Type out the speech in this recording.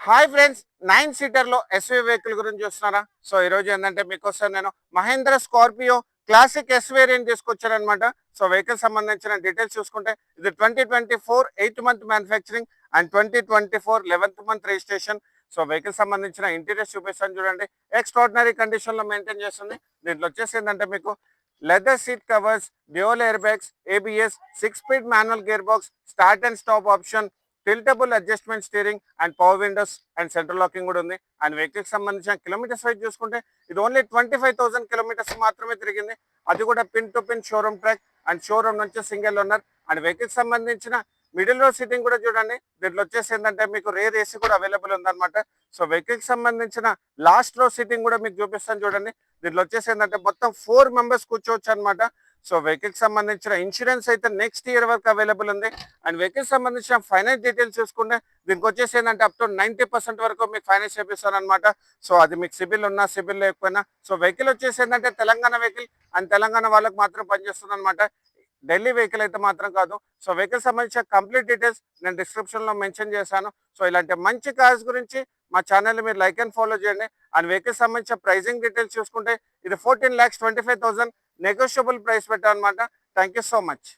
Hi friends, 9 సీటర్లో SUV vehicle గురించి చూస్తున్నారా? సో ఈరోజు ఏంటంటే మీకోసం నేను Mahindra Scorpio classic S variant తీసుకొచ్చానమాట. సో వెహికల్ సంబంధించిన డీటెయిల్స్ చూసుకుంటే ఇది 2024 8 month manufacturing and 2024 11th month registration. So vehicle సంబంధించిన ఇంటీరియర్ చూపిస్తాను చూడండి. ఎక్స్ట్రాడినరీ కండిషన్లో మెయింటైన్ చేస్తుంది. దీంట్లో వచ్చేసి ఏంటంటే మీకు leather seat covers, dual air bags, ABS, 6 speed manual gear box, start and stop option, tiltable adjustment steering and power windows and central locking కూడా ఉంది. అండ్ వెహికల్ సంబంధించిన కిలోమీటర్స్ వైజ్ చూసుకుంటే ఇది ఓన్లీ 25,000 కిలోమీటర్స్ మాత్రమే తిరిగింది. అది కూడా pin to pin showroom track and showroom నుంచి సింగిల్ ఓనర్. అండ్ వెహికల్ సంబంధించిన మిడిల్ రో సీటింగ్ కూడా చూడండి. దీంట్లో వచ్చేసి ఏంటంటే మీకు రేర్ ఏసీ కూడా అవైలబుల్ ఉందన్నమాట. సో వెహికల్ సంబంధించిన లాస్ట్ రో సీటింగ్ కూడా మీకు చూపిస్తాను చూడండి. దీంట్లో వచ్చేసి ఏంటంటే మొత్తం 4 మెంబర్స్ కూర్చోవచ్చు అనమాట. సో వెహికల్ సంబంధించిన ఇన్సూరెన్స్ అయితే నెక్స్ట్ ఇయర్ వరకు అవైలబుల్ ఉంది. అండ్ వెహికల్ సంబంధించిన ఫైనాన్స్ డీటెయిల్స్ చూసుకుంటే దీనికి వచ్చేసి ఏంటంటే అప్ టు 90% వరకు మీకు ఫైనాన్స్ చేపిస్తాను అనమాట. సో అది మీకు సిబిల్ ఉన్నా సిబిల్ లేకపోయినా. సో వెహికల్ వచ్చేసి ఏంటంటే తెలంగాణ వెహికల్ అండ్ తెలంగాణ వాళ్ళకి మాత్రం పనిచేస్తుంది అనమాట. ఢిల్లీ వెహికల్ అయితే మాత్రం కాదు. సో వెహికల్ సంబంధించిన కంప్లీట్ డీటెయిల్స్ నేను డిస్క్రిప్షన్లో మెన్షన్ చేశాను. సో ఇలాంటి మంచి కార్స్ గురించి మా ఛానల్ని మీరు లైక్ అండ్ ఫాలో చేయండి. అండ్ వెహికల్ సంబంధించిన ప్రైజింగ్ డీటెయిల్స్ చూసుకుంటే ఇది 14,25,000 నెగోషియబుల్ ప్రైస్ పెట్టామన్నమాట. Thank you so much.